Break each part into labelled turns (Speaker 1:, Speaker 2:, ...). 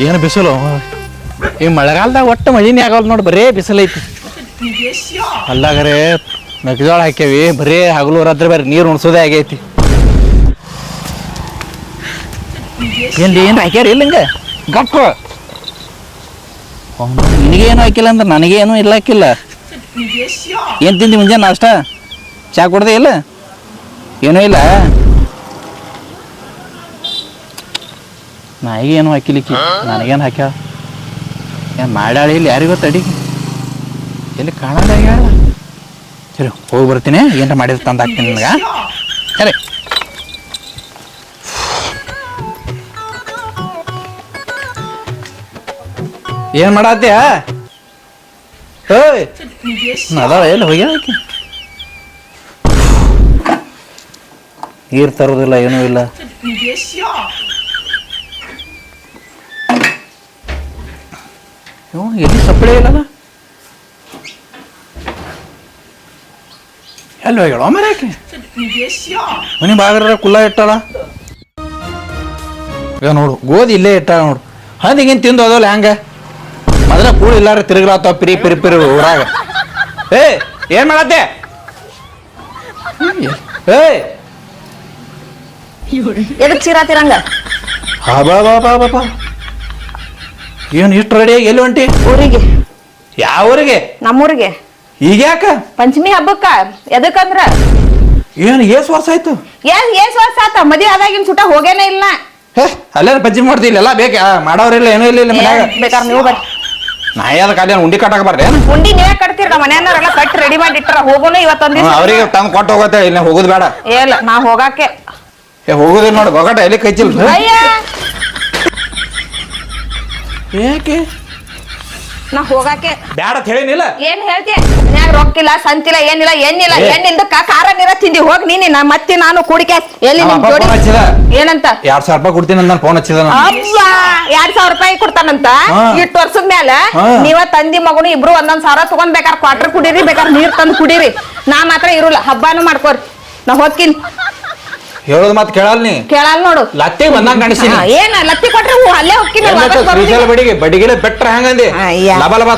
Speaker 1: ಏನು ಬಿಸಿಲು ಈ ಮಳೆಗಾಲದಾಗ ಒಟ್ಟು ಮಳಿನೇ ಆಗಲ್ಲ ನೋಡಿ, ಬರೇ ಬಿಸಿಲೈತಿ. ಅಲ್ಲಾಗರೆ ಮೆಕ್ಕೆಜೋಳ ಹಾಕ್ಯಾವಿ, ಬರೀ ಹಗಲು ರಾತ್ರಿ ಬರೀ ನೀರು ಉಣ್ಸೋದೇ ಆಗೈತಿ. ಏನು ಹಾಕ್ಯಾರ ಇಲ್ಲ ಹಿಂಗೆ ಗಪ್ಪ. ನಿನಗೇನು ಹಾಕಿಲ್ಲ ಅಂದ್ರೆ ನನಗೇನು ಇಲ್ಲ ಹಾಕಿಲ್ಲ. ಏನು ತಿಂದಿ ಮುಂಜಾನೆ ನಾಷ್ಟ? ಚಾ ಕೊಡ್ದೆ ಇಲ್ಲ? ಏನೂ ಇಲ್ಲ. ನಾಯಿಗೇನು ಹಾಕಿಲಿಕ್ಕಿ, ನನಗೇನು ಹಾಕ್ಯಾಳ? ಏನು ಮಾಡ್ಯಾಳ ಇಲ್ಲಿ? ಯಾರಿಗೂ ಗೊತ್ತ ಅಡಿಗೆ ಎಲ್ಲಿ ಕಾಣಲ್ಲ ಆಗ್ಯಾಳ. ಸರಿ ಹೋಗಿ ಬರ್ತೀನಿ, ಏನಾರ ಮಾಡಿದ್ರೆ ತಂದು ಹಾಕ್ತೀನಿ ನನಗೆ. ಸರಿ ಏನು ಮಾಡತ್ತೀಯ? ಓಯ್ ಅದಾವ ಎಲ್ಲಿ ಹೋಗ್ಯಾಳ ಆಕಿ? ನೀರು ತರೋದಿಲ್ಲ, ಏನೂ ಇಲ್ಲ. ಎಲ್ಲಿ ಸಪ್ಪಳೆ ಇಲ್ಲದ? ಎಲ್ಲಿ ಹೋಗ್ಯಾಳ ಮೇಲೆ ಆಕೆ? ಮನೆ ಬಾಗ್ರ ಕುಲ್ಲ ಇಟ್ಟಾಳ. ಈಗ ನೋಡು ಗೋಧಿ ಇಲ್ಲೇ ಇಟ್ಟಾಳ ನೋಡು. ಹಂದಿಗೇನು ತಿಂದು ಹೋದಲ್ಲ ಹೆಂಗ? ಮೊದಲ ಕೂಳು ಇಲ್ಲಾರ ತಿರುಗ್ಲಾತಾವ ಪಿರಿ ಪಿರಿ ಪಿರಿ ಊರಾಗ. ಏನ್ ಮಾಡತ್ತೆ?
Speaker 2: ಎದಕ್ ಚೀರಾತಿರಂಗ?
Speaker 1: ಏನು ಇಷ್ಟು ರೆಡಿಯಾಗಿ ಎಲ್ಲಿ ಹೊಂಟಿ?
Speaker 2: ಊರಿಗೆ.
Speaker 1: ಯಾವ ಊರಿಗೆ?
Speaker 2: ನಮ್ಮೂರಿಗೆ.
Speaker 1: ಈಗ ಯಾಕ?
Speaker 2: ಪಂಚಮಿ ಹಬ್ಬಕ್ಕ. ಎದಕ್ಕಂದ್ರ
Speaker 1: ಏನು ಏಸ್ ವರ್ಷ ಆಯ್ತು?
Speaker 2: ಏಸ್ ವರ್ಷ ಆತ ಮದುವೆ ಆದಾಗಿನ ಸುಟ ಹೋಗೇನೆ ಇಲ್ಲ.
Speaker 1: ಅಲ್ಲೇ ಪಂಚಮಿ ಮಾಡ್ತಿಲ್ಲ, ಎಲ್ಲ ಬೇಕಾ ಮಾಡೋರಿಲ್ಲ, ಏನೂ ಇಲ್ಲ ಮನ್ಯಾಗ.
Speaker 2: ಬೇಕಾದ್ರೆ ನೀವು ಬರ್ರಿ.
Speaker 1: ನಾ ಯಾವ್ದು ಕಾಲ ಉಂಡಿ ಕಟ್ಟಕ್ ಬರ್ರಿ?
Speaker 2: ಉಂಡಿ ನೀವೇ ಕಟ್ತೀರ, ನಮ್ಮ ಮನೆಯವ್ರೆಲ್ಲ ಕಟ್ಟಿ ರೆಡಿ ಮಾಡಿ ಇಟ್ಟರ. ಹೋಗೋನು ಇವತ್ತೊಂದ್
Speaker 1: ಅವ್ರಿಗೆ ತಂದು ಕೊಟ್ಟು ಹೋಗತ್ತೆ. ಇಲ್ಲ ಹೋಗುದು ಬೇಡ.
Speaker 2: ಇಲ್ಲ ನಾ ಹೋಗಾಕೆ
Speaker 1: ಹೋಗುದಿಲ್ಲ ನೋಡಿ. ಗೊಗಟ ಎಲ್ಲಿ ಕೈಚಿಲ್ ಯಾಕೆ?
Speaker 2: ನಾ ಹೋಗಾಕೆ
Speaker 1: ಬ್ಯಾಡ ಅಂತ ಹೇಳಿನಿಲ್ಲ.
Speaker 2: ಏನ್ ಹೇಳ್ತಿ? ಮನ್ಯಾಗ ರೊಕ್ಕಿಲ್ಲ, ಸಂತಿಲ್ಲ, ಏನಿಲ್ಲ, ಎಣ್ಣಿಲ್ಲ. ಎಣ್ಣಿಂದಕ್ಕ ಖಾರ ನೀರ ತಿಂದಿ ಹೋಗಿ ನೀನಿ. ಮತ್ತೆ ನಾನು ಕೂಡಿಕೆ ಎಲ್ಲಿ ನಿಮ್ ಜೋಡಿ ಏನಂತ
Speaker 1: 2000 ರೂಪಾಯಿ ಕೊಡ್ತೀನಿ ಅಂತ ಫೋನ್ ಹಚ್ಚಿದ.
Speaker 2: ಅವ್ವ 2000 ರೂಪಾಯಿ ಕೊಡ್ತಾನಂತ. ಇಟ್ಟು ವರ್ಷದ ಮ್ಯಾಲ ನೀವ ತಂದಿ ಮಗನು ಇಬ್ರು 1000 ತಗೊಂಡ್ ಬೇಕಾರ್ ಕ್ವಾರ್ಟರ್ ಕುಡೀರಿ, ಬೇಕಾರ್ ನೀರ್ ತಂದು ಕುಡೀರಿ. ನಾ ಮಾತ್ರ ಇರುಲ್ಲ. ಹಬ್ಬಾನು ಮಾಡ್ಕೋರಿ. ನಾ ಹೋಗ್ತೀನಿ.
Speaker 1: ಹೇಳೋದ್ ಮಾತು ಕೇಳಲ್ ನೀ?
Speaker 2: ಕೇಳಲ್ ನೋಡು.
Speaker 1: ಲತ್ತಿ ಬಂದಂಗ ಕಾಣಿಸ್ತೀನಿ.
Speaker 2: ಏನ ಲತ್ತಿ ಕೊಟ್ರೆ ಅಲ್ಲೇ ಹೋಗ್ತೀನಿ.
Speaker 1: ಬಡಿಗೆ ಬಡಿಗೆಲೆ ಬೆಟ್ರ ಹಂಗಂದಿ ಲಬ ಲಬ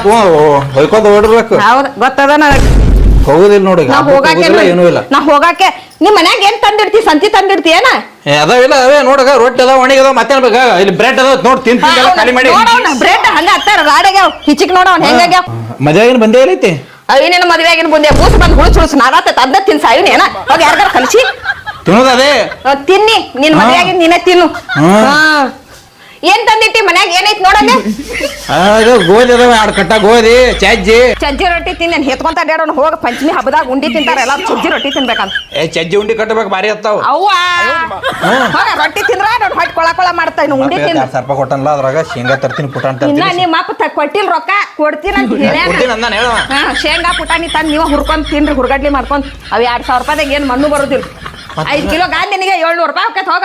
Speaker 1: ಹೊಯ್ಕೊಂಡ್ ಓಡಿರ್ಬೇಕು.
Speaker 2: ಹೌದ್ ಗೊತ್ತದ ನನಗೆ.
Speaker 1: ಹೋಗುದಿಲ್ಲ ನೋಡಿ. ಏನೂ ಇಲ್ಲ.
Speaker 2: ನಾ ಹೋಗಾಕೆ ನಿಮ್ ಮನ್ಯಾಗ ಏನ್ ತಂದಿಡ್ತಿ? ಸಂತಿ ತಂದಿಡ್ತಿ ಏನ?
Speaker 1: ಅದಾವಿಲ್ಲ ಅವೇ ನೋಡಗ. ರೊಟ್ಟಿ ಅದಾವ, ಒಣಗಿ ಅದಾವ, ಮತ್ತೆ ಬೇಕಾ ಇಲ್ಲಿ ಬ್ರೆಡ್ ಅದಾವ ನೋಡ್ ತಿಂತೀನಿ ಖಾಲಿ ಮಾಡಿ.
Speaker 2: ಬ್ರೆಡ್ ಹಂಗ ಹತ್ತಾರ ರಾಡ್ಯಾಗ್ಯಾವ. ಹಿಚಿಕ್ ನೋಡವ್ ಹೆಂಗಾಗ್ಯಾವ.
Speaker 1: ಮದ್ವೆಗಿನ ಬಂದೇ ಐತಿ.
Speaker 2: ಅವೇನೇನು ಮದ್ವೆಗಿನ ಬಂದೆ ಬೂಸ್ ಬಂದ್ ಹುಳು ಚುಳುಸ್ ನಾರಾತ ಅದ್ನ ತಿನ್ ಸಾಯಿನ ಏನ? ಹೋಗಿ ಯಾರ್ಗಾರ ಕಲಿಸಿ
Speaker 1: ತಿನ್ನೋದೇ
Speaker 2: ತಿನ್ನಿ. ನಿನ್ ಮದ್ವೆಯಾಗಿ ನೀನೇ ತಿನ್ನು. ಏನ್ ತಂದಿಟ್ಟಿ ಮನ್ಯಾಗ? ಏನೈತಿ ನೋಡಂಗೆ.
Speaker 1: ಗೋಧಿ ಅದಾವ, 2 ಕಟ್ಟ ಗೋಧಿ,
Speaker 2: ಚಜ್ಜಿ ರೊಟ್ಟಿ ತಿಂದೇನ್ ಹೆತ್ಕೊಂತ ಅಡ್ಯಾಡೋಣ. ಹೋಗ ಪಂಚಮಿ ಹಬ್ಬದಾಗ ಉಂಡಿ ತಿಂತಾರ ಎಲ್ಲ. ಚಜ್ಜಿ ರೊಟ್ಟಿ ತಿನ್ಬೇಕಂತ.
Speaker 1: ಚಜ್ಜಿ ಉಂಡಿ ಕಟ್ಟಬೇಕು, ಬಾರಿ ಹತ್ತಾವ.
Speaker 2: ಅವ್ವ ಹೋಗ ರೊಟ್ಟಿ ತಿಂದ್ರ ನೋಡಿ ಹೊಟ್ಟೆ ಕೊಳ ಮಾಡ್ತಾ ಇನ್ನು ಉಂಡಿ ತಿಂದ.
Speaker 1: 2000 ರೂಪಾಯಿ ಕೊಟ್ಟನಲ್ಲ, ಅದ್ರಾಗ ಶೇಂಗಾ ತರ್ತೀನಿ ಪುಟಾಣಿ.
Speaker 2: ಇನ್ನ ನಿಮ್ಮ ಅಪ್ಪ ಕೊಟ್ಟಿಲ್ ರೊಕ್ಕ ಕೊಡ್ತೀನಿ ಅಂತ ಹೇಳ್ಯಾನ. ಶೇಂಗಾ ಪುಟಾಣಿ ತಂದ್ ನೀವ ಹುರ್ಕೊಂಡ್ ತಿನ್ರಿ, ಹುರ್ಗಡ್ಲಿ ಮಾಡ್ಕೊಂಡ್. ಅವ್ 2000 ರೂಪಾಯಿದಾಗ ಏನ್ ಮಣ್ಣು ಬರುದಿಲ್ಲ. 5 ಕಿಲೋ ಗಾಂಧಿನಿಗೆ 700 ರೂಪಾಯಿ ಹೋಗತ್. ಹೋಗ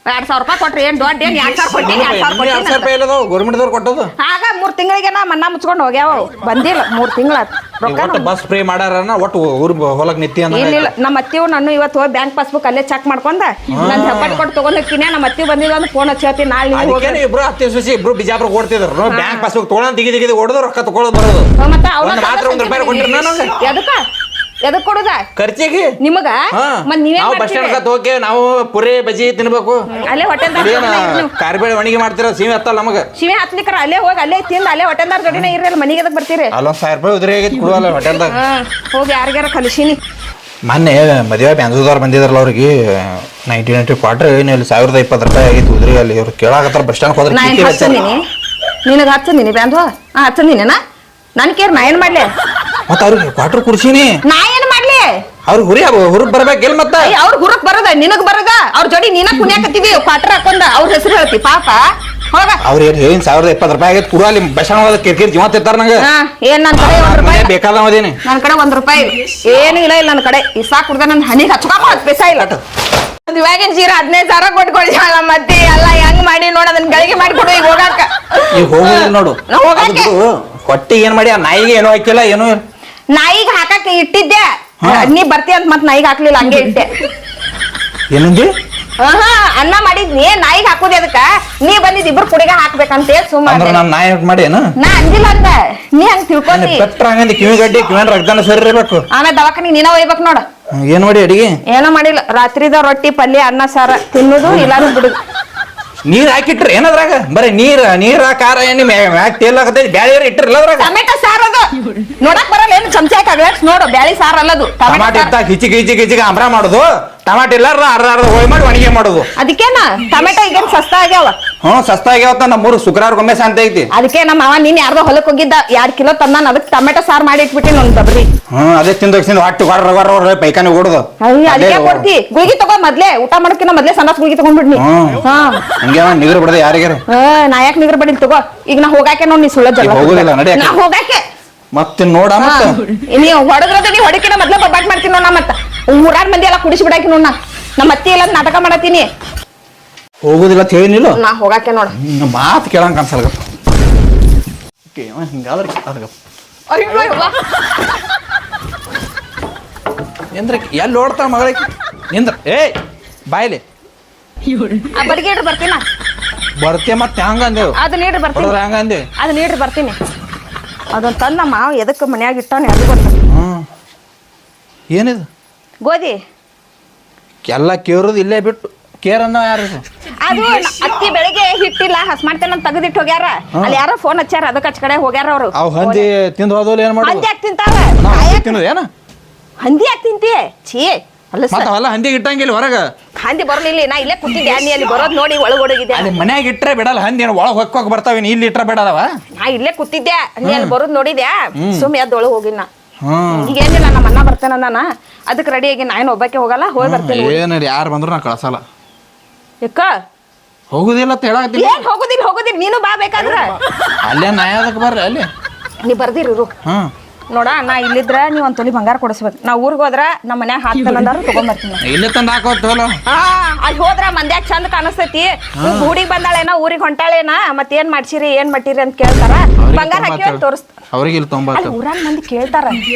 Speaker 2: 2000 ರೂಪಾಯಿ ಕೊಟ್ರಿ ಏನ್ ದೊಡ್ಡ ಏನ್ 2000 ಕೊಟ್ಟಿನಿ. 2000
Speaker 1: ರೂಪಾಯಿ ಗೌರ್ಮೆಂಟ್ದವ್ರು ಕೊಟ್ಟದು.
Speaker 2: ಆಗ 3 ತಿಂಗಳಿಗೆ ನಾ ಮಣ್ಣಾ ಮುಚ್ಕೊಂಡು ಹೋಗ್ಯಾವ. ಬಂದಿಲ್ಲ 3 ತಿಂಗಳ
Speaker 1: ರೊಕ್ಕ. ಬಸ್ ಫ್ರೀ ಮಾಡಾರನ ಒಟ್ಟು ಊರ್ ಹೊಲಕ್ ನಿತ್ಯ.
Speaker 2: ಇಲ್ಲ ನಮ್ಮ ಅತ್ತಿವ್ ನಾನು ಇವತ್ತು ಹೋಗಿ ಬ್ಯಾಂಕ್ ಪಾಸ್ಬುಕ್ ಅಲ್ಲೇ ಚೆಕ್ ಮಾಡ್ಕೊಂಡ ನಂದು ಹೆಬ್ಬಟ್ಟು ಕೊಟ್ಟು ತಗೊಂಡ್ ಹೋಗ್ತೀನಿ. ನಮ್ಮ ಅತ್ತಿ ಬಂದಿಲ್ಲ ಅಂದ್ರೆ ಫೋನ್ ಹಚ್ಚಿ ನಾಳೆ
Speaker 1: ಇಬ್ರು ಅತ್ತಿ ಸೊಸಿ ಇಬ್ರು ಬಿಜಾಪುರ ಓಡ್ತಿದ್ರು. ಬ್ಯಾಂಕ್ ಪಾಸ್ಬುಕ್ ತಗೊಳಂತ ತೆಗಿದು ಓಡಿದ್ರು, ರೊಕ್ಕ ತಗೊಳ್ಳೋದು ಬರೋದು.
Speaker 2: ಮತ್ತೆ
Speaker 1: ಮಾತ್ರ 1 ರೂಪಾಯಿ ಕೊಟ್ಟಿರಿ. ನಾನು
Speaker 2: ಎದಕ್ ಕೊಡುದ
Speaker 1: ಖರ್ಚಿಗೆ
Speaker 2: ನಿಮಗ?
Speaker 1: ನಾವು ಬಸ್ ಸ್ಟ್ಯಾಂಡ್ ಹೋಗಿ ನಾವು ಪುರಿ ಬಜ್ಜಿ ತಿನ್ಬೇಕು.
Speaker 2: ಅಲ್ಲೇ ಹೋಟೆಲ್
Speaker 1: ಕಾರ್ಬೇಳೆ ಒಣಗಿ ಮಾಡ್ತಿರ ಸೀಮೆ ಹತ್ತಲ್ಲ ನಮಗ.
Speaker 2: ಸೀಮೆ ಹತ್ಲಿಕ್ಕಾರ ಅಲ್ಲೇ ಹೋಗಿ ಅಲ್ಲೇ ತಿಂದ ಅಲ್ಲೇ ಹೋಟೆಲ್ದಾರ ಜೋಡಿನ ಇರಲ್ಲ. ಮನಿಗೆ ಎದಕ್ ಬರ್ತೀರಿ?
Speaker 1: ಅಲ್ಲೊಂದ್ 1000 ರೂಪಾಯಿ ಉದ್ರಿ ಆಗೈತಿ ಕೊಡುವಲ್ಲ ಹೋಟೆಲ್ದಾಗ.
Speaker 2: ಹೋಗಿ ಯಾರಿಗಾರ ಕಲಿಸಿನಿ.
Speaker 1: ಮೊನ್ನೆ ಮದುವೆ ಬ್ಯಾಂಗ್ಳೂರ್ದವ್ರು ಬಂದಿದ್ರಲ್ಲ, ಅವ್ರಿಗೆ 1990 ಕ್ವಾರ್ಟರ್ ಇಲ್ಲಿ 1020 ರೂಪಾಯಿ ಆಗಿತ್ತು ಉದ್ರಿ. ಅಲ್ಲಿ ಇವ್ರು ಕೇಳಾಕತ್ತಾರ ಬಸ್ ಸ್ಟ್ಯಾಂಡ್ ಹೋದ್ರೆ.
Speaker 2: ನಿನಗ ಹಚ್ಚಂದಿನಿ ಬ್ಯಾಂದು ಹಚ್ಚಂದಿನೇನಾ? ನನ್ ಕೇರ್ ನಾ ಏನ್ ಮಾಡ್ಲಿ?
Speaker 1: ಮತ್ತ ಅವ್ರಿಗೆ ಕ್ವಾರ್ಟರ್ ಕುಡ್ಸಿನಿ.
Speaker 2: ನಾ ಏನ್ ಮಾಡ್ಲಿ?
Speaker 1: ಅವ್ರಿಗೆ ಹುರುಪ್ ಬರ್ಬೇಕಿಲ್? ಮತ್ತ
Speaker 2: ಅವ್ರ ಹುರುಪ್ ಬರದ ನಿನಗ್ ಬರದ? ಅವ್ರ ಜೋಡಿ ನೀನ ಕುಣ್ಯಾಕತ್ತೀವಿ ಕ್ವಾರ್ಟರ್ ಹಾಕೊಂಡ. ಅವ್ರ ಹೆಸರು ಹೇಳ್ತಿ ಪಾಪ. ಹೋಗ ಅವ್ರ
Speaker 1: ಏನ್ 1020 ರೂಪಾಯಿ ಆಗೈತಿ ಕೊಡು. ಅಲ್ಲಿ ಬಸ್ ಸ್ಟ್ಯಾಂಡ್ ಹೋದ ಕಿರ್ಕಿರ್ ಜೀವ ತಿರ್ತಾರ ನಂಗೆ.
Speaker 2: ಏನ್ ನನ್ ಕಡೆ 1 ರೂಪಾಯಿ
Speaker 1: ಬೇಕಾದವದೇನೆ.
Speaker 2: ನನ್ ಕಡೆ 1 ರೂಪಾಯಿ ಏನು ಇಲ್ಲ. ಇಲ್ಲ ನನ್ನ ಕಡೆ ಇಸಾ ಕುಡ್ದ ನನ್ ಹನಿಗೆ ಹಚ್ಕೊಮ್ಮ 10 ಪೈಸಾ ಇಲ್ಲ. ಇವಾಗಿನ ಜೀರ 15,000 ಕೊಟ್ಕೊಡಿ. ಮತ್ತೆ ಎಲ್ಲ ಹೆಂಗ್ ಮಾಡಿ ನೋಡ ಅದನ್ನ ಗಳಿಗೆ ಮಾಡಿಕೊಡು. ಈಗ ಹೋಗಾಕ
Speaker 1: ಈಗ ಹೋಗುದಿಲ್ಲ ನೋಡು. ಹೊಟ್ಟಿಗೆ ಏನ್ ಮಾಡಿ ಆ ನಾಯಿಗೆ ಏನೋ ಹಾಕಿಲ್ಲ. ಏನು
Speaker 2: ನಾಯಿಗೆ ಹಾಕಕ್ಕೆ ಇಟ್ಟಿದ್ದೆ. ನೀ ಬರ್ತೀಯ ಅಂತ ಮತ್ ನಾಯಿಗೆ ಹಾಕ್ಲಿಲ್ಲ, ಹಂಗೆ ಇಟ್ಟೆ.
Speaker 1: ಏನಂದಿ?
Speaker 2: ಅನ್ನ ಮಾಡಿದ್ನಿ ನಾಯಿಗೆ ಹಾಕೋದಿ ಅದಕ್ಕ ನೀ ಬಂದಿದ್ ಇಬ್ರು ಕುಡಿಗ ಹಾಕ್ಬೇಕಂತ ಹೇಳಿ
Speaker 1: ಅಂದ್ರ
Speaker 2: ಸುಮ್ಮನೆ
Speaker 1: ನಾನ್ ನಾಯಿ ಮಾಡಿ ಏನು
Speaker 2: ನಾ ಅಂದಿಲ್ಲ ಅಂದ ನೀ ಹಂಗ ತಿಳ್ಕೊಂಡಿ
Speaker 1: ಪೆಟ್ರ ಹಂಗಂದಿ ಕಿವಿ ಗಡ್ಡಿ ಕಿವಿನ ರಕ್ತನ ಸರಿ ಇರ್ಬೇಕು
Speaker 2: ಆಮೇಲೆ ದವಾಖಾನಿ ನೀನ ಒಯ್ಬೇಕ್ ನೋಡ
Speaker 1: ಏನ್ ಮಾಡಿ ಅಡಿಗೆ
Speaker 2: ಏನೋ ಮಾಡಿಲ್ಲ ರಾತ್ರಿದ ರೊಟ್ಟಿ ಪಲ್ಯ ಅನ್ನ ಸಾರ ತಿನ್ನುದು ಇಲ್ಲಾರು ಬಿಡುದು
Speaker 1: ನೀರ್ ಹಾಕಿಟ್ರಿ ಏನದ್ರಾಗ ಬರೀ ನೀರ ಖಾರ ಎಣ್ಣೆ ಮ್ಯಾಕ್ ತೇಲ್ ಹಾಕತೈತಿ ಬ್ಯಾಳಿ ಇಟ್ಟಿರಲ್ಲ ಅದ್ರಾಗ
Speaker 2: ಟೊಮೆಟೊ ಸಾರ್ ಅದು ನೋಡಕ್ ಬರಲ್ಲ ಏನು ಚಮಚ ನೋಡು ಬ್ಯಾಳಿ ಸಾರ್ ಅಲ್ಲದು
Speaker 1: ಟಮಾಟ ಇರ್ತಾಗ ಹಿಚಿಗೆ ಅಂಬ್ರ ಮಾಡುದು ಟಮಾಟ ಇಲ್ಲ ಅರ್ಧ ಹೋಯ್ ಮಾಡಿ ಒಣಗಿ ಮಾಡುದು
Speaker 2: ಅದಕ್ಕೇನ ಟೊಮೆಟೊ ಈಗೇನ್ ಸಸ್ತಾ ಆಗ್ಯಾವ
Speaker 1: ಸಸ್ತಾ ಆಗ್ಯಾವತ್ತ ನಮ್ಮೂರು ಶುಕ್ರವಾರಗೊಮ್ಮೆ ಶಾಂತಿ ಐತಿ
Speaker 2: ಅದಕ್ಕೆ ನಮ್ಮ ಮಾವ ನೀನ್ ಯಾರ್ದೋ ಹೊಲಕ್ ಹೋಗಿದ್ದ 2 ಕಿಲೋ ತಂದಾನ ಅದಕ್ಕೆ ಟೊಮೆಟೊ ಸಾರ್ ಮಾಡಿ ಇಟ್ಬಿಟ್ಟಿನಿ ಒಂದ್ ದಬ್ರಿ
Speaker 1: ಅದೇ ತಿಂದ ಹೊಟ್ಟೆ ಹೊರ ಪೈಕಾನಿ ಓಡುದು
Speaker 2: ಅದಕ್ಕೆ ಕೊಡ್ತಿ ಗುಳಿಗೆ ತಗೋ ಮೊದ್ಲೇ ಊಟ ಮಾಡೋಕಿನ ಮೊದ್ಲೇ ಸಂದಾಸ್ ಗುಳಿಗೆ ತಗೊಂಡ್ಬಿಡ್ನಿ
Speaker 1: ಹಂಗೆ ನಿಗರ್ ಬಿಡದೆ ಯಾರಿಗಾರ
Speaker 2: ನಾ ಯಾಕೆ ನಿಗರ್ ಬಡಿಲ್ ತಗೋ ಈಗ ನಾ ಹೋಗಾಕೆ ನೋಡ್ ನೀ ಸುಳ್ಳ ಜಗಳ
Speaker 1: ಹೋಗುದಿಲ್ಲ ನಡಿ
Speaker 2: ನಾ ಹೋಗಾಕೆ
Speaker 1: ಮತ್ತೆ ನೋಡ
Speaker 2: ನೀವು ಹೊಡೆದ್ರದ ನೀ ಹೊಡಕಿನ ಮೊದ್ಲೇ ಬಬ್ಬಾಟ್ ಮಾಡ್ತೀನಿ ನೋಡ್ ನಾ ಮತ್ತ ಊರಾರ್ ಮಂದಿ ಎಲ್ಲ ಕುಡಿಸಿ ಬಿಡಾಕಿ ನೋಡ್ ನಮ್ಮ ಅತ್ತಿ ಎಲ್ಲ ನಾಟಕ ಮಾಡತೀನಿ
Speaker 1: ಹೋಗುದಿಲ್ಲ ಅಂತ ಹೇಳಿನಿಲ್ಲ
Speaker 2: ನಾ ಹೋಗಾಕೆ ನೋಡ
Speaker 1: ಮಾತು ಕೇಳಂಗ ಅನ್ಸಲ್ಗಪ್ಪ ಹಿಂಗಾದ್ರೆ ಎಂದ್ರ ಎಲ್ಲಿ ಓಡ್ತಾಳ ಮಗಳಿಗೆ ನಿಂದ್ರ ಬಾಯ್ಲಿ
Speaker 2: ಆ ಬಡಿಗೆ ಇಡ್ರಿ ಬರ್ತೀನ
Speaker 1: ಬರ್ತೀಯ ಮತ್ತೆ ಹಂಗ ಅಂದೇವು
Speaker 2: ಅದು ನೀಡ್ರಿ ಬರ್ತೀನಿ
Speaker 1: ಹಂಗ ಅಂದೇವಿ
Speaker 2: ಅದು ನೀಡ್ರಿ ಬರ್ತೀನಿ ಅದೊಂದು ತಂದ ನಮ್ಮ ಮಾವ ಎದಕ್ಕೆ ಮನ್ಯಾಗ ಇಟ್ಟಾನೆ ಅದು ಗೊತ್ತ
Speaker 1: ಏನಿದು
Speaker 2: ಗೋಧಿ
Speaker 1: ಎಲ್ಲ ಕೇರೋದು ಇಲ್ಲೇ ಬಿಟ್ಟು ಕೇರನ್ನ ಯಾರು
Speaker 2: ಅದು ಅತ್ತಿ ಬೆಳಿಗ್ಗೆ ಹಿಟ್ಟಿಲ್ಲ ಹಸ್ ಮಾಡ್ತೇನೆ ಅಂತ ತೆಗೆದಿಟ್ಟು ಹೋಗ್ಯಾರ ಅಲ್ಲಿ ಯಾರೋ ಫೋನ್ ಹಚ್ಚಾರ ಅದಕ್ಕೆ ಹಚ್ಚ ಕಡೆ ಹೋಗ್ಯಾರ ಅವರು
Speaker 1: ಅವು ಹಂದಿ ತಿಂದು ಹೋದೋಲ್ಲ ಏನ್
Speaker 2: ಹಂದಿ
Speaker 1: ಮಾಡೋದು
Speaker 2: ಯಾಕೆ ತಿಂತಾವ
Speaker 1: ತಿನ್ನೋದು ಏನ
Speaker 2: ಹಂದಿ ಯಾಕೆ ತಿಂತಿ ಛೀ ಅಲ್ಲ
Speaker 1: ಮತ್ತ ಅವೆಲ್ಲ ಹಂದಿಗೆ ಇಟ್ಟಂಗಿಲ್ಲ ಹೊರಗ
Speaker 2: ಹಂದಿ ಬರಲಿಲ್ಲ ನಾ ಇಲ್ಲೇ ಕೂತಿದ್ದೆ ನೀ ಅಲ್ಲಿ ಬರೋದ್ ನೋಡಿ ಒಳಗೋಡೋಗಿದ್ದೆ
Speaker 1: ಅಲ್ಲಿ ಮನ್ಯಾಗ ಇಟ್ರೆ ಬಿಡಲ್ಲ ಹಂದಿ ಒಳಗೆ ಹೊಕ್ಕೋಗಿ ಬರ್ತಾವ ಇಲ್ಲಿ ಇಟ್ರೆ ಬಿಡದವ
Speaker 2: ನಾ ಇಲ್ಲೇ ಕೂತಿದ್ದೆ ನೀ ಅಲ್ಲಿ ಬರೋದ್ ನೋಡಿದ್ಯಾ ಸುಮ್ ಎದ್ದು ಒಳಗೆ ಹೋಗಿನ
Speaker 1: ಹ್ಮ್
Speaker 2: ಈಗ ಏನಿಲ್ಲ ನಮ್ಮ ಅಣ್ಣ ಬರ್ತಾನ ನಾನ ಅದಕ್ಕೆ ರೆಡಿ ಆಗಿ ನಾನು ಒಬ್ಬಕ್ಕೆ ಹೋಗಲ್ಲ ಹೋಗಿ ಬರ್ತೀನಿ
Speaker 1: ಏನ ಯಾರು ಬಂದ್ರು ನಾ ಕಳ್ಸಲ್ಲ
Speaker 2: ಯಾಕ
Speaker 1: ಹೋಗುದಿಲ್ಲ ಅಂತ ಹೇಳಾಕತ್ತೀನಿ
Speaker 2: ಏನ್ ಹೋಗುದಿಲ್ಲ ನೀನು ಬಾ ಬೇಕಾದ್ರ
Speaker 1: ಅಲ್ಲೇ ನಾಯದಕ್ಕೆ ಬರ್ರಿ ಅಲ್ಲಿ
Speaker 2: ನೀ ಬರ್ದಿರು
Speaker 1: ಹ್ಮ್
Speaker 2: ನೋಡ ನಾ ಇಲ್ಲಿದ್ರ ನೀವ್ ಒಂದ್ ತೊಲಿ ಬಂಗಾರ ಕೊಡಿಸ್ಬೇಕು ನಾ ಊರಿಗೆ ಹೋದ್ರ ನಮ್ಮ ಮನ್ಯಾಗ ಹಾಕ್ತಾನಂದಾರು ತಗೊಂಡ್ಬರ್ತೀನಿ
Speaker 1: ಇಲ್ಲೇ ತಂದು ಹಾಕೋತ್ತಲ್ಲ
Speaker 2: ಅಲ್ಲಿ ಹೋದ್ರ ಮಂದ್ಯಾಗ ಚಂದ ಕಾಣಿಸ್ತೈತಿ ಊರಿಗೆ ಬಂದಾಳೇನ ಊರಿಗೆ ಹೊಂಟಾಳೇನ ಮತ್ ಏನ್ ಮಾಡ್ಸಿರಿ ಏನ್ ಮಟ್ಟಿರಿ ಅಂತ ಕೇಳ್ತಾರ ಬಂಗಾರ ಹಾಕಿ ಅಂತ ತೋರಿಸ್ತಾರ
Speaker 1: ಅವ್ರಿಗೆ ಇಲ್ಲಿ ತೊಂಬತ್ತು
Speaker 2: ಊರಾಗ ಮಂದಿ ಕೇಳ್ತಾರ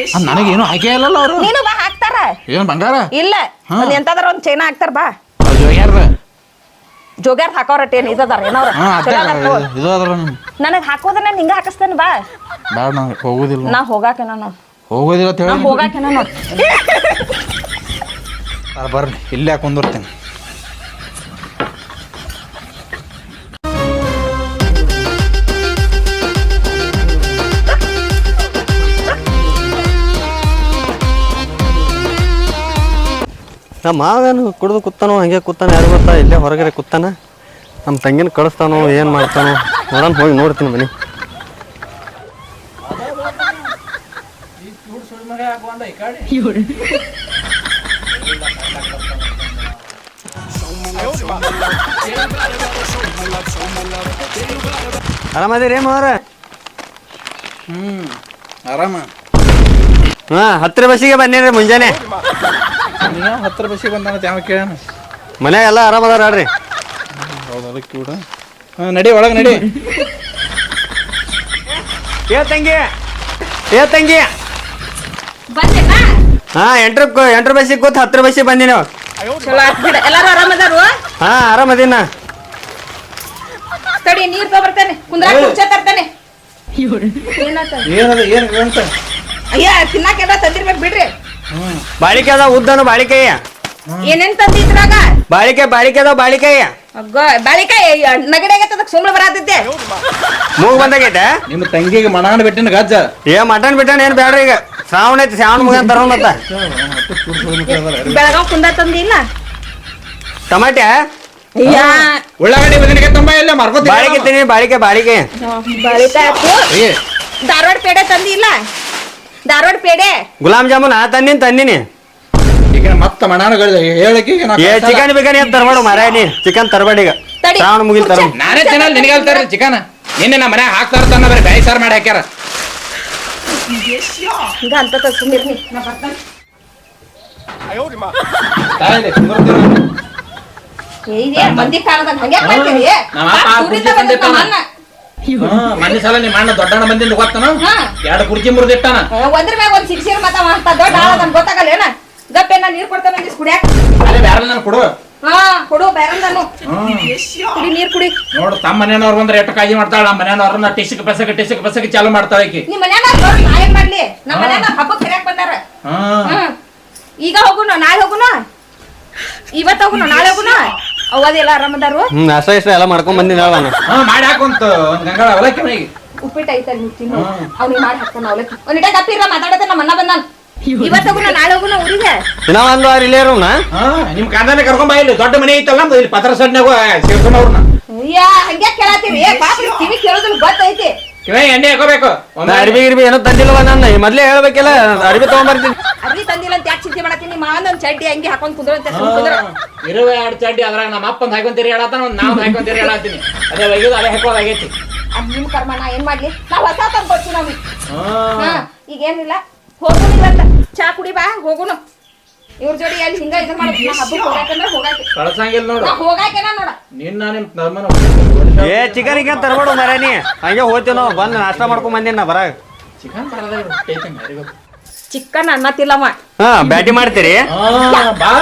Speaker 1: ನನಗೇನು ಹಾಕೇ ಇಲ್ಲಲ್ಲ ಅವರು
Speaker 2: ನೀನು ಬಾ ಹಾಕ್ತಾರ
Speaker 1: ಏನು ಬಂಗಾರ
Speaker 2: ಇಲ್ಲ ಒಂದ್ ಎಂತಾದ್ರ ಒಂದ್ ಚೈನ ಹಾಕ್ತಾರ ಬಾ
Speaker 1: ಜೋಗ್ಯಾರ್ದ
Speaker 2: ಜೋಗ್ಯಾರ ಹಾಕೋರಟ್ ಏನ್ ಇದದಾರ ಏನವ್ರ
Speaker 1: ಇದು ಅದ್ರ
Speaker 2: ನನಗ್ ಹಾಕೋದ್ರ ನಿಂಗ ಹಾಕಿಸ್ತೇನೆ ಬಾ
Speaker 1: ಬೇಡ ನಂಗೆ ಹೋಗುದಿಲ್ಲ
Speaker 2: ನಾ ಹೋಗಾಕೆ ನಾನು
Speaker 1: ಹೋಗೋದಿಲ್ಲ ಅಂತ
Speaker 2: ನಾ
Speaker 1: ಹೇಳಿ
Speaker 2: ಹೋಗಾಕೆ ನಾನು
Speaker 1: ಬರ್ರಿ ಇಲ್ಲೇ ಕುಂದಿರ್ತೀನಿ
Speaker 3: ನಮ್ಮ ಮಾವೇನು ಕುಡಿದು ಕೂತಾನೋ ಹಂಗೆ ಕೂತಾನ ಯಾರು ಗೊತ್ತಾ ಇಲ್ಲೇ ಹೊರಗಡೆ ಕೂತಾನ ನಮ್ಮ ತಂಗಿನ ಕಳಿಸ್ತಾನೋ ಏನು ಮಾಡ್ತಾನೋ ನೋಡೋಣ ಹೋಗಿ ನೋಡ್ತೀನಿ ಬನ್ನಿ ಆರಾಮದಿರಿ ಮಾವ್ರ
Speaker 1: ಆರಾಮ
Speaker 3: ಹಾಂ 10 ಬಸ್ಸಿಗೆ ಬನ್ನಿರಿ ಮುಂಜಾನೆ
Speaker 1: ನೀವು 10 ಬಸ್ಸಿಗೆ ಬಂದಾನ ಯಾವ ಕೇಳೋಣ
Speaker 3: ಮನ್ಯಾಗ ಎಲ್ಲ ಆರಾಮದಾರ ಆಡ್ರಿ
Speaker 1: ಹೌದಲ್ಲ ಕೂಡ ಹಾಂ ನಡಿ ಒಳಗೆ ನಡಿ
Speaker 3: ಏ ತಂಗಿ
Speaker 2: ಬಂದೇನಾ
Speaker 3: ಹಾಂ 8 ಬಸ್ಸಿಗೆ ಕೂತ್ 10 ಬಸ್ಸಿಗೆ ಬಂದಿ ನೀವು
Speaker 2: ಚಲೋ ಆತ್ ಬಿಡ ಎಲ್ಲಾರು ಆರಾಮದಾರು
Speaker 3: ಹಾಂ ಆರಾಮದೀನ
Speaker 2: ತಡಿ ನೀರ್ ತಗೊಬರ್ತೇನೆ ಕುಂದ್ರಾಕ ಕುರ್ಚೆ ತರ್ತೇನೆ
Speaker 1: ಏನದ ಏನು ಅಂತ
Speaker 2: ಅಯ್ಯ ತಿನ್ನಾಕೆಲ್ಲ ತಂದಿರ್ಬೇಕು ಬಿಡ್ರಿ
Speaker 3: ಬಾಳಿಕೆ ಅದಾವ ಉದ್ದನು ಬಾಳಿಕೆಯ
Speaker 2: ಏನೇನ್ ತಂದಿದ್ರಾಗ
Speaker 3: ಬಾಳಿಕೆ ಅದಾವ ಬಾಳಿಕೆಯ
Speaker 2: ಬಾಳಿಕಾಯಿ ನಗಡಿ ಆಗತ್ತದಕ್ ಸುಮ್ನೆ ಬರಾತಿದ್ದೆ
Speaker 3: ಮೂಗ್ ಬಂದಾಗೈತೆ
Speaker 1: ನಿಮ್ಮ ತಂಗಿಗೆ ಮನಾಣ ಬಿಟ್ಟಿನ ಗಜ್ಜ
Speaker 3: ಮಟನ್ ಬಿಟ್ಟನ್ ಏನ್ ಬೇಡ್ರಿ ಈಗ ಶ್ರಾವಣ ಐತಿ ಶ್ರಾವಣ ಮುಗಿಯನ್ ತರೋ ಮತ್ತ
Speaker 2: ಬೆಳಗಾವ್ ಕುಂದ ತಂದಿಲ್ಲ
Speaker 3: ಟಮಾಟೆ
Speaker 1: ಉಳ್ಳಾಗಡ್ಡಿ ಬದನೆಕಾಯಿ ತುಂಬ ಇಲ್ಲ ಮಾರ್ಕೋತಿ
Speaker 3: ಬಾಳಿಕೆ ತಿನ್ನಿ ಬಾಳಿಕೆ
Speaker 2: ಬಾಳಿಕಾಯಿ ಆಯ್ತು ಧಾರವಾಡ ಪೇಡೆ ತಂದಿಲ್ಲ ಧಾರವಾಡ ಪೇಡೆ
Speaker 3: ಗುಲಾಬ್ ಜಾಮೂನ್ ತಂದಿನಿ
Speaker 1: ಈಗ ಮತ್ತೆ ಮನಾಣಗಳು ಹೇಳಕ್ಕೆ
Speaker 3: ಚಿಕನ್ ಬಿಕನ್ ಏನ್ ತರಬೇಡ ಮಾರಾಯ ನೀ ಚಿಕನ್ ತರಬೇಡ ಈಗ
Speaker 2: ತಡಿ.
Speaker 3: ಶ್ರಾವಣ ಮುಗಿಲ್ ತರ
Speaker 1: ನಾನೇ ತಿನ್ನಲ್ಲ ನಿನಗೆ ಹೇಳ್ತಾರ ಚಿಕನ್ ನಿನ್ನೆ ನಮ್ಮ ಮನ್ಯಾಗ ಹಾಕ್ತಾರ ತನ್ನ ಬರೀ ಬ್ಯಾಯಿ ಸಾರು ಮಾಡಿ ಹಾಕ್ಯಾರ
Speaker 2: ಈಗ ಅಂತ ಸುಮ್ಮಿರ್ನಿ ನಾ ಬರ್ತಾನೆ ಮಂದಿ ಕಾಲದಾಗ ಹಂಗೆ ಮಾಡ್ತೀರಿ
Speaker 1: ಮನೆ ಸಲ ನಿಮ್ಮ ಅಣ್ಣ ದೊಡ್ಡಣ್ಣ ಬಂದಿಂದ ಗೊತ್ತಾನ 2 ಕುರ್ಚಿ ಮುರಿದಿಟ್ಟಾನ
Speaker 2: ಒಂದ್ರ ಮ್ಯಾಗ ಒಂದ್ ಸಿಕ್ಸಿರ್ ಮತ ಮಾಡ್ತಾ ದೊಡ್ಡ ಆಳ ನನ್ ಗೊತ್ತಾಗಲ್ಲ ಏನ ಗಪ್ಪೆ ನಾ ನೀರ್ ಕೊಡ್ತಾನ ಕುಡಿಯಾಕ
Speaker 1: ಅಲ್ಲೇ ಬ್ಯಾರಲ್ ನಾನು ಕೊಡು
Speaker 2: ಹಾ ಕೊಡು ಬೇರಂದನು ಕುಡಿ ನೀರ್ ಕುಡಿ.
Speaker 1: ನೋಡು ತಮ್ಮ ಮನೆಯವ್ರು ಬಂದ್ರೆ ಎಷ್ಟು ಕಾಳಜಿ ಮಾಡ್ತಾಳ. ನಮ್ಮ ಮನೆಯವ್ರನ್ನ ಟಿಸಕ್ ಪಸಕ ಚಾಲು ಮಾಡ್ತಾಳ ಆಕಿ.
Speaker 2: ನಿಮ್ ಮನ್ಯಾಗ ನಾ ಏನ್ ಮಾಡ್ಲಿ? ನಮ್ಮ ಮನ್ಯಾಗ ಹಬ್ಬಕ್ಕೆ ಕರ್ಯಾಕ್ ಬಂದಾರ. ಈಗ ಹೋಗುನು, ನಾಳೆ ಹೋಗುನು, ಇವತ್ ಹೋಗುನು, ನಾಳೆ ಹೋಗುನು. ಅವದೆಲ್ಲ ಆರಾಮದಾರು.
Speaker 3: ಅಷ್ಟ ಇಷ್ಟ ಎಲ್ಲ ಮಾಡ್ಕೊಂಡ್ ಬಂದಿನ ನಾನು.
Speaker 1: ಮಾಡಿ ಹಾಕುಂತ ಒಂದ್ ಗಂಗಾಳ ಅವಲಕ್ಕಿ ಮನೆಗೆ
Speaker 2: ಉಪ್ಪಿಟ್ಟು ಐತಲ್ ತಿನ್ನು. ಅವ್ನಿಗೆ ಮಾಡಿ ಹಾಕ್ತಾನ ಅವಲಕ್ಕಿ. ಒಂದಿಟ ಗಪ್ಪಿರ ಮಾತಾಡತ್ತೆ. ನಮ್ಮ ಅಣ್ಣ ಬಂದಾನ. ಇವತ್ ಹೋಗುನ, ನಾಳೆ ಹೋಗುನ ಊರಿಗೆ.
Speaker 3: ದಿನ ಒಂದು ವಾರ ಇಲ್ಲೇ ಇರೋಣ.
Speaker 1: ನಿಮ್ ಕಾಂದಾನೆ ಕರ್ಕೊಂಡ್ ಬಾ. ಇಲ್ಲಿ ದೊಡ್ಡ ಮನೆ ಐತಲ್ಲ ನಮ್ದು, ಇಲ್ಲಿ ಪತ್ರ ಸಡ್ನಾಗ ಸೇರ್ಸೋಣ ಅವ್ರನ್ನ.
Speaker 2: ಹಂಗೆ ಕೇಳತ್ತೀರಿ? ಕಿವಿ ಕೇಳೋದ್ರ ಗೊತ್ತೈತಿ.
Speaker 1: ಕಿವಿ ಎಣ್ಣೆ ಹಾಕೋಬೇಕು.
Speaker 3: ಅರ್ಬಿ ಗಿರ್ಬಿ ಏನೋ ತಂದಿಲ್ವ ನನ್ನ ಮೊದ್ಲೇ ಹೇಳ್ಬೇಕಿಲ್ಲ. ಅರ್ಬಿ ತಗೊಂಡ್ಬರ್ತೀನಿ.
Speaker 2: ಅರ್ಬಿ ತಂದಿಲ್ಲ ಅಂತ ಯಾಕೆ ಚಿಂತೆ ಮಾಡತ್ತೀನಿ? ಮಾವನ್ ಚಡ್ಡಿ ಹಂಗೆ ಹಾಕೊಂಡ್ ಕುಂದ್ರಂತೆ.
Speaker 1: ಇರುವ 2 ಚಡ್ಡಿ ಅದ್ರಾಗ ನಮ್ಮ ಅಪ್ಪಂದ್ ಹಾಕೊಂತೀರಿ ಹೇಳತ್ತಾನ, ಒಂದ್ ನಾವು ಹಾಕೊಂತೀರಿ ಹೇಳತ್ತೀನಿ. ಅದೇ ಒಯ್ಯೋದು ಅದೇ ಹಾಕೋದಾಗೈತಿ.
Speaker 2: ಅದ್ ನಿಮ್ ಕರ್ಮ, ನಾ ಏನ್ ಮಾಡ್ಲಿ? ನಾವ್ ಹೊಸ ತಂದ್ಕೊಡ್ತೀವಿ ನಾವು. ಈಗೇನಿಲ್ಲ, ಹೋಗುನು ಇವತ್ತ. ಚಾ ಕುಡಿ ಬಾ, ಹೋಗುನು. ಇವ್ರ ಜೋಡಿ ಎಲ್ಲಿ ಹಿಂಗ ಇದನ್ನ ಮಾಡಿ ಹಬ್ಬಕ್ಕೆ ಹೋಗಾಕಂದ್ರೆ ಹೋಗಾಕೆ
Speaker 1: ಕಳ್ಸಂಗಿಲ್ಲ ನೋಡು.
Speaker 2: ಹೋಗಾಕೆನ ನೋಡ.
Speaker 1: ನಿನ್ನ ನಿಮ್ ತಮ್ಮನ
Speaker 3: ಏ ಚಿಕನ್ ಈಗ ತರ್ಬೇಡು ಮರೇನಿ. ಹಂಗೆ ಹೋಗ್ತೀವಿ ನಾವು. ಬಂದು ನಾಷ್ಟ ಮಾಡ್ಕೊಂಡ್ ಬಂದಿನ ಬರಾಗ.
Speaker 1: Chicken
Speaker 2: chicken ಅನ್ನತಿಲ್ಲಮ್ಮ.
Speaker 3: ಬ್ಯಾಟಿ ಮಾಡ್ತೀರಿ?
Speaker 1: ಬಾ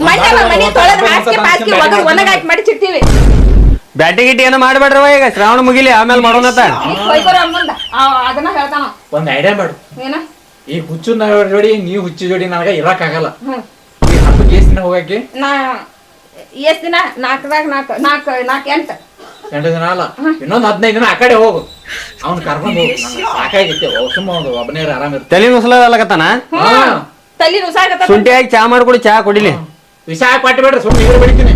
Speaker 2: ಮನೆ ತೊಳೆದ್ ಹಾಸಿಗೆ ಪಾಸಿಗೆ ಒಣಗ್ ಹಾಕಿ ಮಡಿಚಿಡ್ತೀವಿ.
Speaker 3: ಬ್ಯಾಟಿ ಗಿಟ್ಟಿ ಏನೋ ಮಾಡ್ಬೇಡ್ರವ. ಈಗ ಶ್ರಾವಣ ಮುಗಿಲಿ ಆಮೇಲೆ ಮಾಡೋಣತ್ತ.
Speaker 2: ಅದನ್ನ ಹೇಳ್ತಾನ.
Speaker 1: ಒಂದ್ ಐಡಿಯಾ ಮಾಡು.
Speaker 2: ಏನ?
Speaker 1: ಈ ಹುಚ್ಚು ಜೋಡಿ ನೀವು ಹುಚ್ಚು ಜೋಡಿ ನನಗ ಇರಕ್ ಆಗಲ್ಲ. ಈ ಹಬ್ಬಕ್ಕೆ ಎಷ್ಟು ದಿನ ಹೋಗಕ್ಕೆ?
Speaker 2: ಎಷ್ಟ್ ದಿನ? 8
Speaker 1: ದಿನ ಅಲ್ಲ, ಇನ್ನೊಂದ್ 15 ದಿನ ಆ ಕಡೆ ಹೋಗು. ಅವ್ನ್ ಕರ್ಕೊಂಡು ಹೋಗು. ಸಾಕಾಗಿತ್ತೆ ಸುಮ್ಮ ಒಂದು ಒಬ್ಬನೇ ಆರಾಮ ಇರುತ್ತೆ.
Speaker 3: ತಲೆ ನುಸ್ಲಕತ್ತಾನ.
Speaker 2: ತಲೆ ನುಸಾಗತ್ತ.
Speaker 3: ಶುಂಠಿ ಹಾಕಿ ಚಾ ಮಾಡ್ಕೊಡಿ. ಚಾ ಕುಡಿಲಿ.
Speaker 1: ವಿಷ ಹಾಕಿ ಪಟ್ಟಿ ಬೇಡ್ರಿ, ಸುಮ್ಮನೆ ನೀರು ಬೆಳಿತೀನಿ.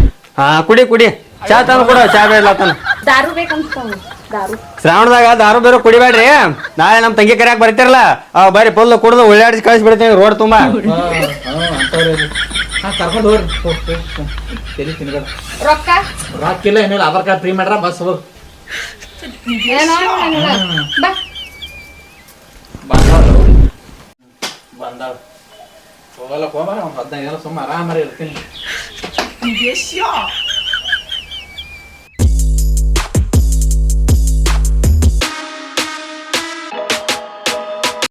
Speaker 3: ಕುಡಿ ಚಾ ತಂದು ಕೊಡ. ಚಾ ಬೇಡಲತ್ತಾನ.
Speaker 2: ದಾರು ಬೇಕಂತ. ದಾರು
Speaker 3: ಶ್ರಾವಣದಾಗ ದಾರು ಬೇರೆ ಕುಡಿಬೇಡ್ರಿ. ನಾಳೆ ನಮ್ ತಂಗಿ ಕರಿಯಾಕ ಬರ್ತಿರಲ್ಲ, ಬರೀ ಫುಲ್ ಕುಡ್ದು ಉಳ್ಳಾಡಿಸಿ ಕಳಿಸಿ ಬಿಡ್ತೀನಿ ರೋಡ್ ತುಂಬಾ.
Speaker 1: ಕರ್ಕೊಂಡು ಹೋಗ್ರಿ. ತಲೆ ತಿನ್ಬೇಡ. ರೊಕ್ಕಿಲ್ಲ ಏನಿಲ್ಲ. ಆಧಾರ್ ಕಾರ್ಡ್ ಫ್ರೀ ಮಾಡ್ರ ಬಸ್ ಹೋಗ್. ಬಂದಾಳ ಹೋಗಲ್ಲ. 15 ದಿನ ಸುಮ್ಮ ಆರಾಮಾರಿ ಇರ್ತೀನಿ.